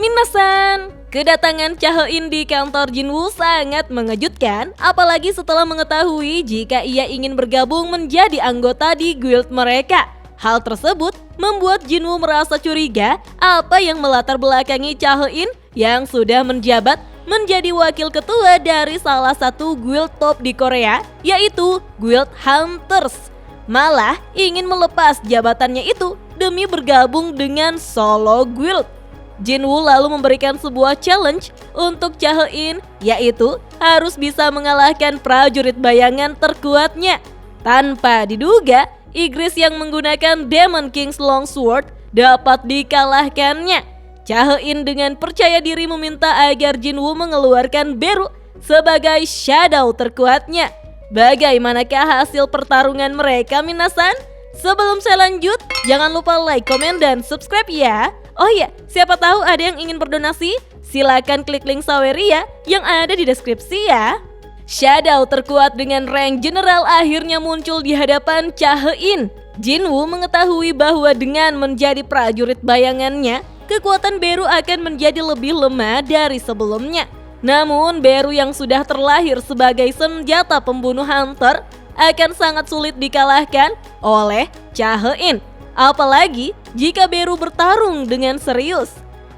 Minasan, kedatangan Chae-in di kantor Jinwoo sangat mengejutkan, apalagi setelah mengetahui jika ia ingin bergabung menjadi anggota di guild mereka. Hal tersebut membuat Jinwoo merasa curiga apa yang melatar belakangi Chae-in yang sudah menjabat menjadi wakil ketua dari salah satu guild top di Korea, yaitu Guild Hunters. Malah ingin melepas jabatannya itu demi bergabung dengan solo guild. Jinwoo lalu memberikan sebuah challenge untuk Chae-in, yaitu harus bisa mengalahkan prajurit bayangan terkuatnya. Tanpa diduga, Igris yang menggunakan Demon King's Longsword dapat dikalahkannya. Chae-in dengan percaya diri meminta agar Jinwoo mengeluarkan Beru sebagai shadow terkuatnya. Bagaimanakah hasil pertarungan mereka, minasan? Sebelum saya lanjut, jangan lupa like, komen, dan subscribe ya. Oh iya, siapa tahu ada yang ingin berdonasi? Silakan klik link Saweria yang ada di deskripsi ya. Shadow terkuat dengan rank general akhirnya muncul di hadapan Chae-in. Jinwoo mengetahui bahwa dengan menjadi prajurit bayangannya, kekuatan Beru akan menjadi lebih lemah dari sebelumnya. Namun Beru yang sudah terlahir sebagai senjata pembunuh hunter akan sangat sulit dikalahkan oleh Chae-in. Apalagi jika Beru bertarung dengan serius.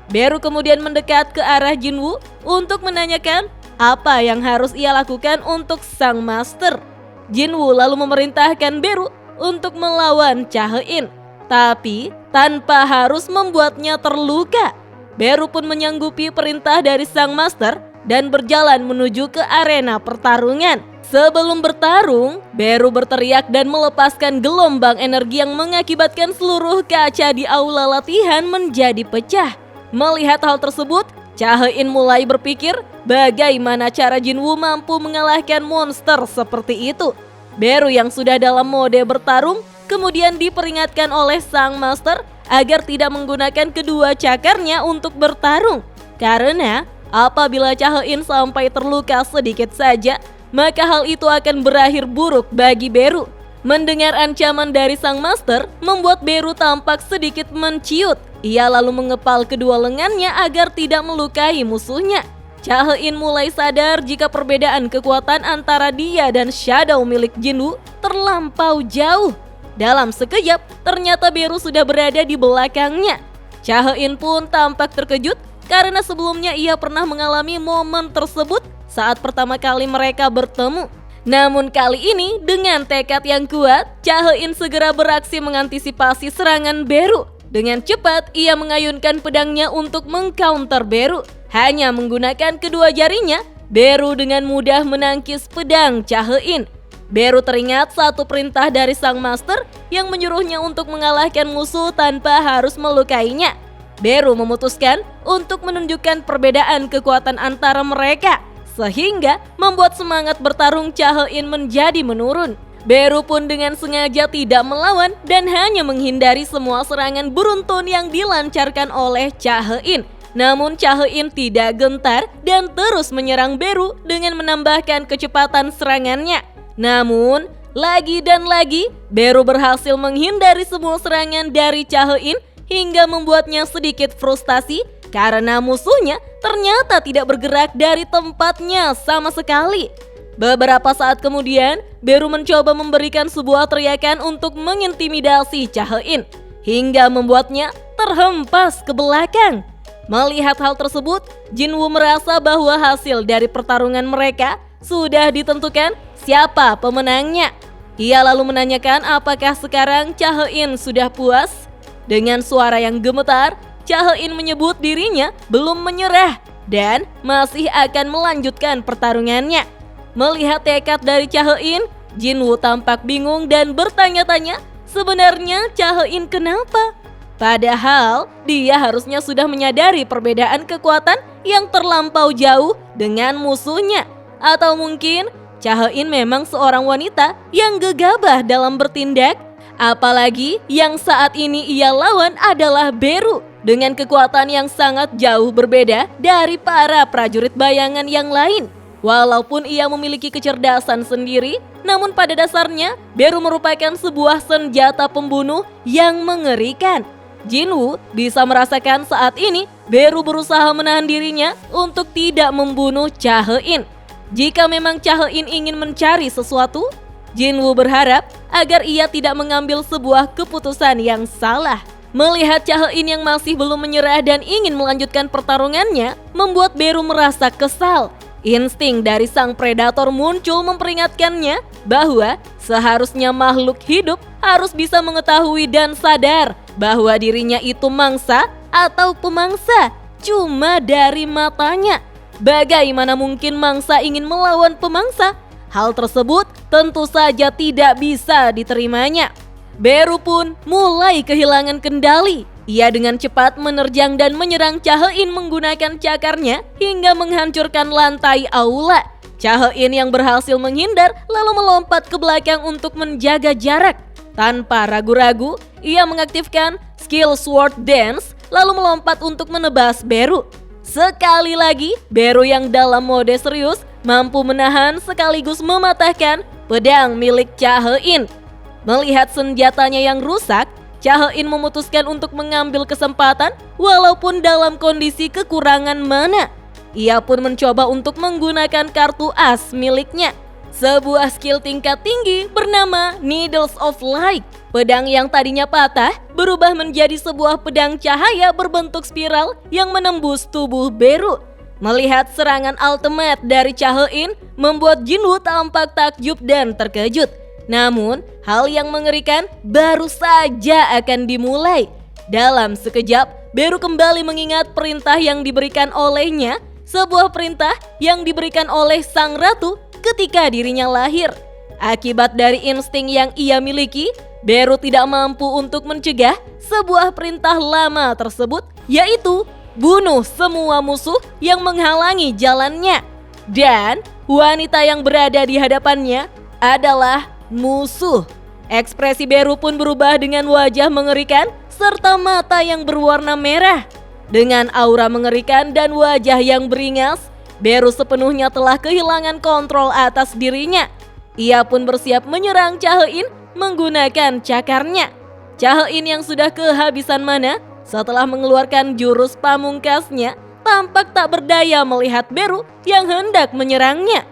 Beru kemudian mendekat ke arah Jinwoo untuk menanyakan apa yang harus ia lakukan untuk sang master. Jinwoo lalu memerintahkan Beru untuk melawan Chae-in, tapi tanpa harus membuatnya terluka. Beru pun menyanggupi perintah dari sang master dan berjalan menuju ke arena pertarungan. Sebelum bertarung, Beru berteriak dan melepaskan gelombang energi yang mengakibatkan seluruh kaca di aula latihan menjadi pecah. Melihat hal tersebut, Chae-in mulai berpikir bagaimana cara Jinwoo mampu mengalahkan monster seperti itu. Beru yang sudah dalam mode bertarung kemudian diperingatkan oleh sang master agar tidak menggunakan kedua cakarnya untuk bertarung. Karena apabila Chae-in sampai terluka sedikit saja, maka hal itu akan berakhir buruk bagi Beru. Mendengar ancaman dari sang master membuat Beru tampak sedikit menciut. Ia lalu mengepal kedua lengannya agar tidak melukai musuhnya. Chae-in mulai sadar jika perbedaan kekuatan antara dia dan shadow milik Jinwoo terlampau jauh. Dalam sekejap, ternyata Beru sudah berada di belakangnya. Chae-in pun tampak terkejut karena sebelumnya ia pernah mengalami momen tersebut saat pertama kali mereka bertemu. Namun kali ini dengan tekad yang kuat, Chae-in segera beraksi mengantisipasi serangan Beru. Dengan cepat ia mengayunkan pedangnya untuk mengcounter Beru. Hanya menggunakan kedua jarinya, Beru dengan mudah menangkis pedang Chae-in. Beru teringat satu perintah dari sang master yang menyuruhnya untuk mengalahkan musuh tanpa harus melukainya. Beru memutuskan untuk menunjukkan perbedaan kekuatan antara mereka, sehingga membuat semangat bertarung Chae-in menjadi menurun. Beru pun dengan sengaja tidak melawan dan hanya menghindari semua serangan beruntun yang dilancarkan oleh Chae-in. Namun Chae-in tidak gentar dan terus menyerang Beru dengan menambahkan kecepatan serangannya. Namun lagi dan lagi Beru berhasil menghindari semua serangan dari Chae-in hingga membuatnya sedikit frustasi karena musuhnya ternyata tidak bergerak dari tempatnya sama sekali. Beberapa saat kemudian, Beru mencoba memberikan sebuah teriakan untuk mengintimidasi Chae-in hingga membuatnya terhempas ke belakang. Melihat hal tersebut, Jinwoo merasa bahwa hasil dari pertarungan mereka sudah ditentukan siapa pemenangnya. Ia lalu menanyakan apakah sekarang Chae-in sudah puas. Dengan suara yang gemetar, Chae-in menyebut dirinya belum menyerah dan masih akan melanjutkan pertarungannya. Melihat tekad dari Chae-in, Jinwoo tampak bingung dan bertanya-tanya sebenarnya Chae-in kenapa? Padahal dia harusnya sudah menyadari perbedaan kekuatan yang terlampau jauh dengan musuhnya. Atau mungkin Chae-in memang seorang wanita yang gegabah dalam bertindak. Apalagi yang saat ini ia lawan adalah Beru dengan kekuatan yang sangat jauh berbeda dari para prajurit bayangan yang lain. Walaupun ia memiliki kecerdasan sendiri, namun pada dasarnya Beru merupakan sebuah senjata pembunuh yang mengerikan. Jinwoo bisa merasakan saat ini Beru berusaha menahan dirinya untuk tidak membunuh Cha He-in. Jika memang Cha He-in ingin mencari sesuatu, Jinwoo berharap agar ia tidak mengambil sebuah keputusan yang salah. Melihat Cha He-in yang masih belum menyerah dan ingin melanjutkan pertarungannya, membuat Beru merasa kesal. Insting dari sang predator muncul memperingatkannya bahwa seharusnya makhluk hidup harus bisa mengetahui dan sadar bahwa dirinya itu mangsa atau pemangsa cuma dari matanya. Bagaimana mungkin mangsa ingin melawan pemangsa? Hal tersebut tentu saja tidak bisa diterimanya. Beru pun mulai kehilangan kendali. Ia dengan cepat menerjang dan menyerang Cha He-in menggunakan cakarnya hingga menghancurkan lantai aula. Cha He-in yang berhasil menghindar lalu melompat ke belakang untuk menjaga jarak. Tanpa ragu-ragu, ia mengaktifkan skill sword dance lalu melompat untuk menebas Beru. Sekali lagi, Beru yang dalam mode serius mampu menahan sekaligus mematahkan pedang milik Cha He-in. Melihat senjatanya yang rusak, Cha He-in memutuskan untuk mengambil kesempatan walaupun dalam kondisi kekurangan mana. Ia pun mencoba untuk menggunakan kartu as miliknya. Sebuah skill tingkat tinggi bernama Needles of Light. Pedang yang tadinya patah berubah menjadi sebuah pedang cahaya berbentuk spiral yang menembus tubuh Beru. Melihat serangan ultimate dari Cha He-in membuat Jinwoo tampak takjub dan terkejut. Namun, hal yang mengerikan baru saja akan dimulai. Dalam sekejap, Beru kembali mengingat perintah yang diberikan olehnya, sebuah perintah yang diberikan oleh sang ratu ketika dirinya lahir. Akibat dari insting yang ia miliki, Beru tidak mampu untuk mencegah sebuah perintah lama tersebut, yaitu bunuh semua musuh yang menghalangi jalannya. Dan wanita yang berada di hadapannya adalah musuh. Ekspresi Beru pun berubah dengan wajah mengerikan serta mata yang berwarna merah. Dengan aura mengerikan dan wajah yang beringas, Beru sepenuhnya telah kehilangan kontrol atas dirinya. Ia pun bersiap menyerang Cha He-in menggunakan cakarnya. Cha He-in yang sudah kehabisan mana setelah mengeluarkan jurus pamungkasnya tampak tak berdaya melihat Beru yang hendak menyerangnya.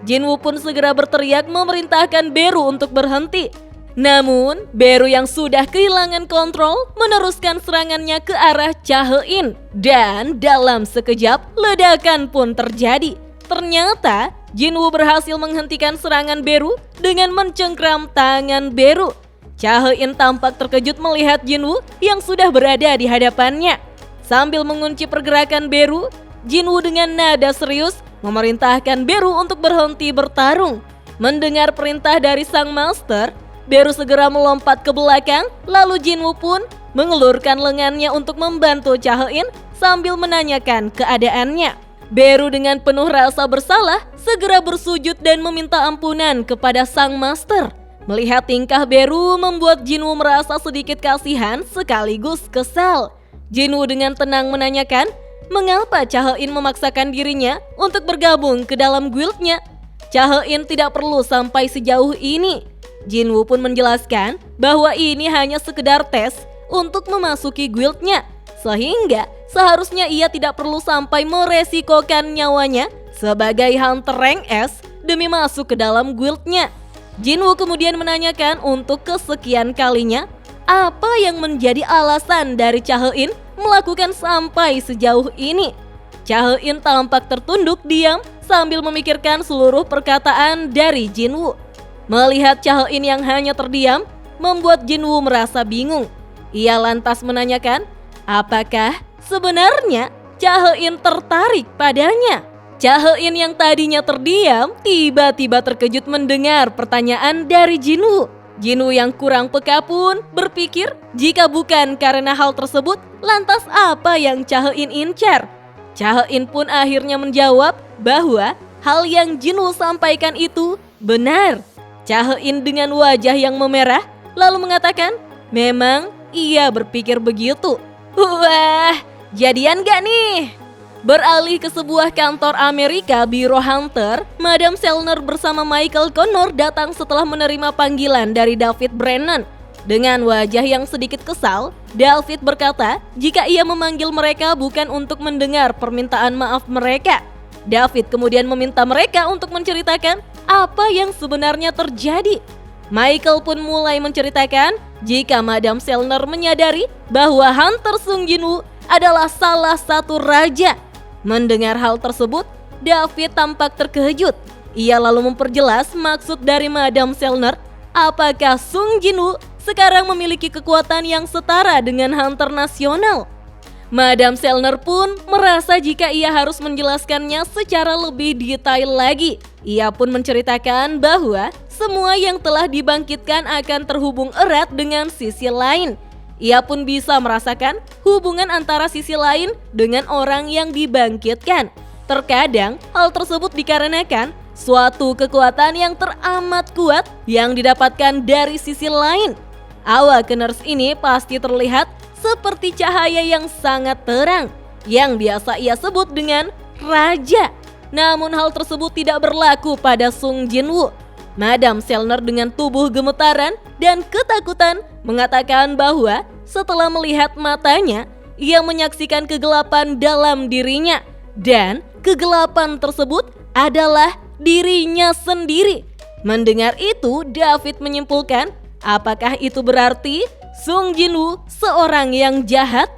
Jinwoo pun segera berteriak memerintahkan Beru untuk berhenti. Namun, Beru yang sudah kehilangan kontrol meneruskan serangannya ke arah Cha He-in. Dan dalam sekejap, ledakan pun terjadi. Ternyata, Jinwoo berhasil menghentikan serangan Beru dengan mencengkram tangan Beru. Cha He-in tampak terkejut melihat Jinwoo yang sudah berada di hadapannya. Sambil mengunci pergerakan Beru, Jinwoo dengan nada serius memerintahkan Beru untuk berhenti bertarung. Mendengar perintah dari sang master, Beru segera melompat ke belakang, lalu Jinwoo pun mengelurkan lengannya untuk membantu Cha He-in sambil menanyakan keadaannya. Beru dengan penuh rasa bersalah segera bersujud dan meminta ampunan kepada sang master. Melihat tingkah Beru membuat Jinwoo merasa sedikit kasihan sekaligus kesal. Jinwoo dengan tenang menanyakan mengapa Cha He-in memaksakan dirinya untuk bergabung ke dalam guildnya. Cha He-in tidak perlu sampai sejauh ini. Jinwoo pun menjelaskan bahwa ini hanya sekedar tes untuk memasuki guildnya, sehingga seharusnya ia tidak perlu sampai meresikokan nyawanya sebagai hunter rank S demi masuk ke dalam guildnya. Jinwoo kemudian menanyakan untuk kesekian kalinya apa yang menjadi alasan dari Cha He-in melakukan sampai sejauh ini. Cha He-in tampak tertunduk diam sambil memikirkan seluruh perkataan dari Jinwoo. Melihat Cha He-in yang hanya terdiam, membuat Jinwoo merasa bingung. Ia lantas menanyakan, apakah sebenarnya Cha He-in tertarik padanya? Cha He-in yang tadinya terdiam, tiba-tiba terkejut mendengar pertanyaan dari Jinwoo. Jinwoo yang kurang peka pun berpikir, jika bukan karena hal tersebut, lantas apa yang Cha He-in incar? Cha He-in pun akhirnya menjawab bahwa hal yang Jinwoo sampaikan itu benar. Cha He-in dengan wajah yang memerah lalu mengatakan, memang ia berpikir begitu. Wah, jadian gak nih? Beralih ke sebuah kantor Amerika Biro Hunter, Madam Selner bersama Michael Connor datang setelah menerima panggilan dari David Brennan. Dengan wajah yang sedikit kesal, David berkata jika ia memanggil mereka bukan untuk mendengar permintaan maaf mereka. David kemudian meminta mereka untuk menceritakan apa yang sebenarnya terjadi. Michael pun mulai menceritakan jika Madame Selner menyadari bahwa Hunter Sung Jin-woo adalah salah satu raja. Mendengar hal tersebut, David tampak terkejut. Ia lalu memperjelas maksud dari Madame Selner, apakah Sung Jin-woo sekarang memiliki kekuatan yang setara dengan Hunter Nasional. Madame Selner pun merasa jika ia harus menjelaskannya secara lebih detail lagi. Ia pun menceritakan bahwa semua yang telah dibangkitkan akan terhubung erat dengan sisi lain. Ia pun bisa merasakan hubungan antara sisi lain dengan orang yang dibangkitkan. Terkadang hal tersebut dikarenakan suatu kekuatan yang teramat kuat yang didapatkan dari sisi lain. Awakeners ini pasti terlihat seperti cahaya yang sangat terang, yang biasa ia sebut dengan raja. Namun hal tersebut tidak berlaku pada Sung Jin-woo. Madame Selner dengan tubuh gemetaran dan ketakutan mengatakan bahwa setelah melihat matanya, ia menyaksikan kegelapan dalam dirinya. Dan kegelapan tersebut adalah dirinya sendiri. Mendengar itu, David menyimpulkan, apakah itu berarti Sung Jin-woo seorang yang jahat?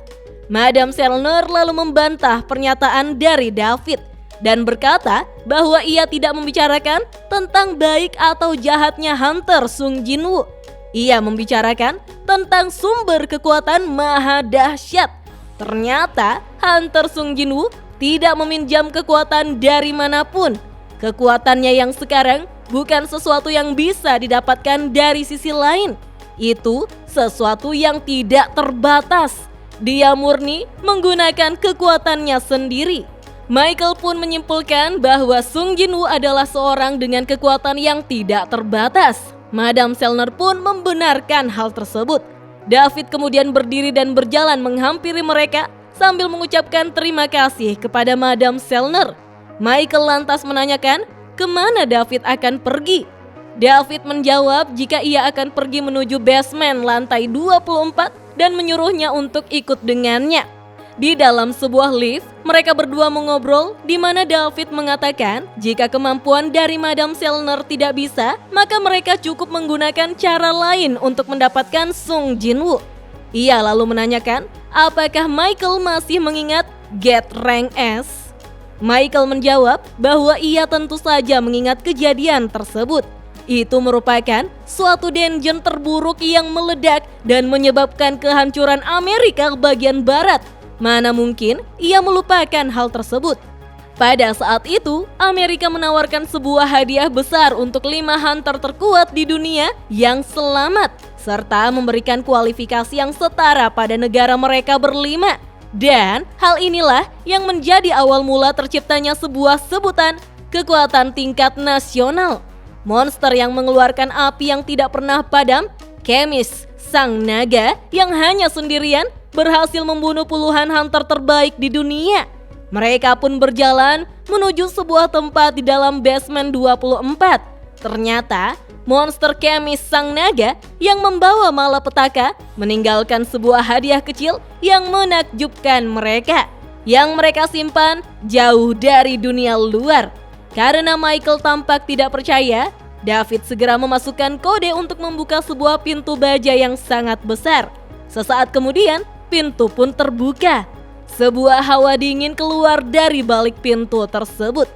Madame Selner lalu membantah pernyataan dari David dan berkata bahwa ia tidak membicarakan tentang baik atau jahatnya Hunter Sung Jin-woo. Ia membicarakan tentang sumber kekuatan maha dahsyat. Ternyata Hunter Sung Jin-woo tidak meminjam kekuatan dari manapun. Kekuatannya yang sekarang bukan sesuatu yang bisa didapatkan dari sisi lain. Itu sesuatu yang tidak terbatas. Dia murni menggunakan kekuatannya sendiri. Michael pun menyimpulkan bahwa Sung Jin-woo adalah seorang dengan kekuatan yang tidak terbatas. Madame Selner pun membenarkan hal tersebut. David kemudian berdiri dan berjalan menghampiri mereka sambil mengucapkan terima kasih kepada Madame Selner. Michael lantas menanyakan kemana David akan pergi. David menjawab jika ia akan pergi menuju basement lantai 24 dan menyuruhnya untuk ikut dengannya. Di dalam sebuah lift, mereka berdua mengobrol di mana David mengatakan jika kemampuan dari Madame Selner tidak bisa, maka mereka cukup menggunakan cara lain untuk mendapatkan Sung Jin-woo. Ia lalu menanyakan apakah Michael masih mengingat Get Rank S. Michael menjawab bahwa ia tentu saja mengingat kejadian tersebut. Itu merupakan suatu dungeon terburuk yang meledak dan menyebabkan kehancuran Amerika bagian barat. Mana mungkin ia melupakan hal tersebut. Pada saat itu, Amerika menawarkan sebuah hadiah besar untuk 5 hunter terkuat di dunia yang selamat, serta memberikan kualifikasi yang setara pada negara mereka berlima. Dan hal inilah yang menjadi awal mula terciptanya sebuah sebutan kekuatan tingkat nasional. Monster yang mengeluarkan api yang tidak pernah padam, Kemis, sang naga yang hanya sendirian berhasil membunuh puluhan hunter terbaik di dunia. Mereka pun berjalan menuju sebuah tempat di dalam basement 24. Ternyata monster Kemis sang naga yang membawa malapetaka meninggalkan sebuah hadiah kecil yang menakjubkan mereka, yang mereka simpan jauh dari dunia luar. Karena Michael tampak tidak percaya, David segera memasukkan kode untuk membuka sebuah pintu baja yang sangat besar. Sesaat kemudian, pintu pun terbuka. Sebuah hawa dingin keluar dari balik pintu tersebut.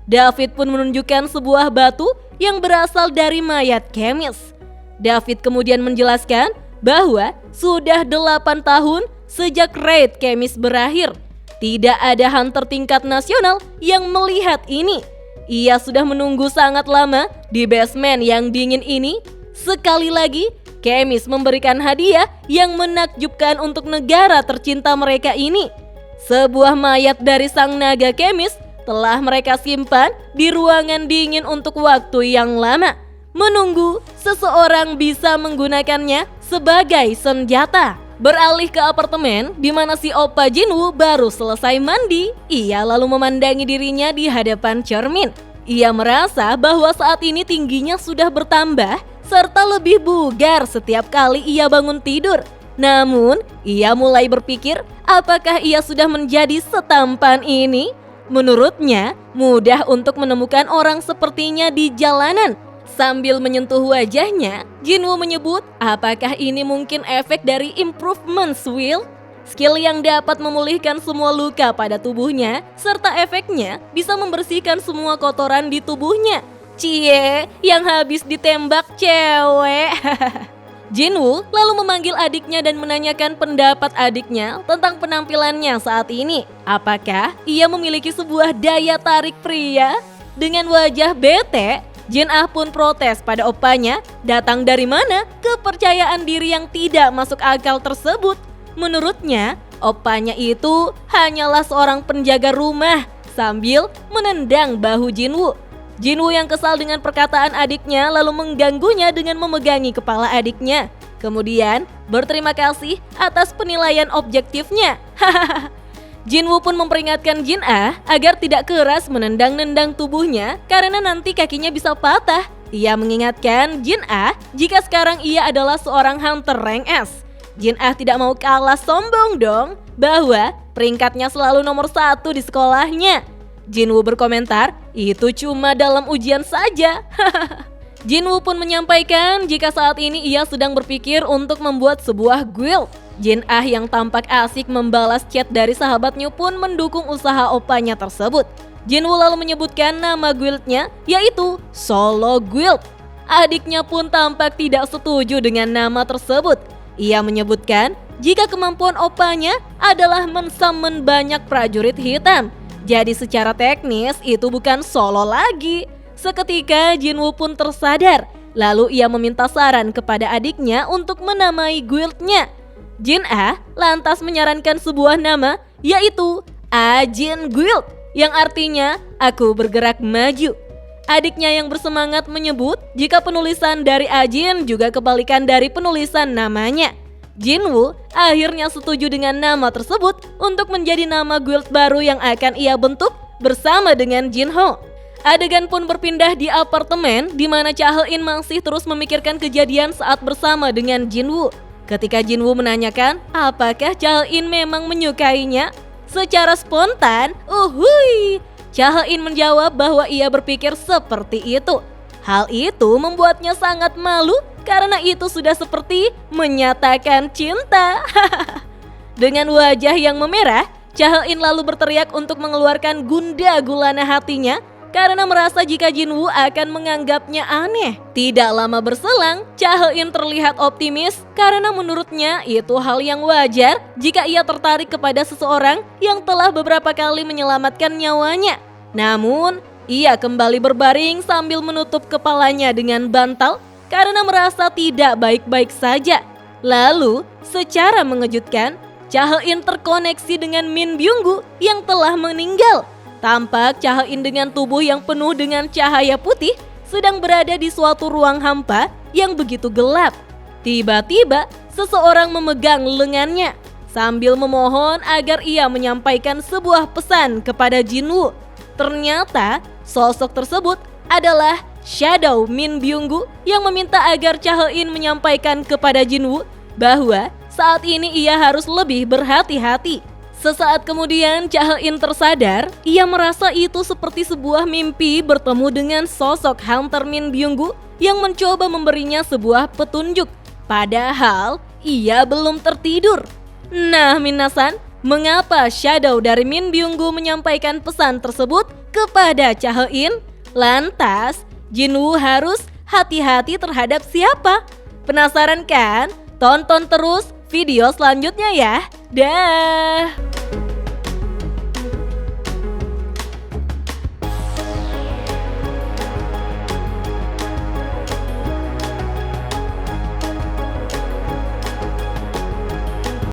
David pun menunjukkan sebuah batu yang berasal dari mayat Kemis. David kemudian menjelaskan bahwa sudah 8 tahun sejak raid Kemis berakhir. Tidak ada hunter tingkat nasional yang melihat ini. Ia sudah menunggu sangat lama di basement yang dingin ini. Sekali lagi, Kemis memberikan hadiah yang menakjubkan untuk negara tercinta mereka ini. Sebuah mayat dari sang naga Kemis telah mereka simpan di ruangan dingin untuk waktu yang lama, menunggu seseorang bisa menggunakannya sebagai senjata. Beralih ke apartemen di mana si Oppa Jin-woo baru selesai mandi, ia lalu memandangi dirinya di hadapan cermin. Ia merasa bahwa saat ini tingginya sudah bertambah serta lebih bugar setiap kali ia bangun tidur. Namun, ia mulai berpikir apakah ia sudah menjadi setampan ini? Menurutnya, mudah untuk menemukan orang sepertinya di jalanan. Sambil menyentuh wajahnya, Jinwoo menyebut apakah ini mungkin efek dari improvement wheel? Skill yang dapat memulihkan semua luka pada tubuhnya, serta efeknya bisa membersihkan semua kotoran di tubuhnya. Cie, yang habis ditembak cewek. Jinwoo lalu memanggil adiknya dan menanyakan pendapat adiknya tentang penampilannya saat ini. Apakah ia memiliki sebuah daya tarik pria? Dengan wajah bete, Jin-ah pun protes pada opanya, datang dari mana kepercayaan diri yang tidak masuk akal tersebut. Menurutnya, opanya itu hanyalah seorang penjaga rumah sambil menendang bahu Jinwoo. Jinwoo yang kesal dengan perkataan adiknya lalu mengganggunya dengan memegangi kepala adiknya. Kemudian berterima kasih atas penilaian objektifnya. Jinwoo pun memperingatkan Jin-ah agar tidak keras menendang-nendang tubuhnya karena nanti kakinya bisa patah. Ia mengingatkan Jin-ah jika sekarang ia adalah seorang hunter rank S. Jin-ah tidak mau kalah sombong dong bahwa peringkatnya selalu nomor 1 di sekolahnya. Jinwoo berkomentar, itu cuma dalam ujian saja. Jinwoo pun menyampaikan jika saat ini ia sedang berpikir untuk membuat sebuah guild. Jin-ah yang tampak asik membalas chat dari sahabatnya pun mendukung usaha opanya tersebut. Jinwoo lalu menyebutkan nama guildnya yaitu Solo Guild. Adiknya pun tampak tidak setuju dengan nama tersebut. Ia menyebutkan jika kemampuan opanya adalah mensummon banyak prajurit hitam. Jadi secara teknis itu bukan solo lagi. Seketika Jinwoo pun tersadar. Lalu ia meminta saran kepada adiknya untuk menamai guildnya. Jin-ah lantas menyarankan sebuah nama yaitu Ajin Guild yang artinya aku bergerak maju. Adiknya yang bersemangat menyebut jika penulisan dari Ajin juga kebalikan dari penulisan namanya. Jinwoo akhirnya setuju dengan nama tersebut untuk menjadi nama guild baru yang akan ia bentuk bersama dengan Jinho. Adegan pun berpindah di apartemen di mana Cha He-in masih terus memikirkan kejadian saat bersama dengan Jinwoo. Ketika Jinwoo menanyakan apakah Cha He-in memang menyukainya, secara spontan, Cha He-in menjawab bahwa ia berpikir seperti itu. Hal itu membuatnya sangat malu karena itu sudah seperti menyatakan cinta. Dengan wajah yang memerah, Cha He-in lalu berteriak untuk mengeluarkan gundah gulana hatinya karena merasa jika Jinwoo akan menganggapnya aneh. Tidak lama berselang, Cha He-in terlihat optimis karena menurutnya itu hal yang wajar jika ia tertarik kepada seseorang yang telah beberapa kali menyelamatkan nyawanya. Namun, ia kembali berbaring sambil menutup kepalanya dengan bantal karena merasa tidak baik-baik saja. Lalu, secara mengejutkan, Cha He-in terkoneksi dengan Min Byung-gu yang telah meninggal. Tampak Cha He-in dengan tubuh yang penuh dengan cahaya putih sedang berada di suatu ruang hampa yang begitu gelap. Tiba-tiba, seseorang memegang lengannya sambil memohon agar ia menyampaikan sebuah pesan kepada Jinwoo. Ternyata sosok tersebut adalah Shadow Min Byung-gu yang meminta agar Cha He-in menyampaikan kepada Jinwoo bahwa saat ini ia harus lebih berhati-hati. Sesaat kemudian Cha He-in tersadar, ia merasa itu seperti sebuah mimpi bertemu dengan sosok Hunter Min Byung-gu yang mencoba memberinya sebuah petunjuk. Padahal ia belum tertidur. Nah minasan, mengapa Shadow dari Min Byung-gu menyampaikan pesan tersebut kepada Cha He-in? Lantas, Jinwoo harus hati-hati terhadap siapa? Penasaran kan? Tonton terus video selanjutnya ya. Dah.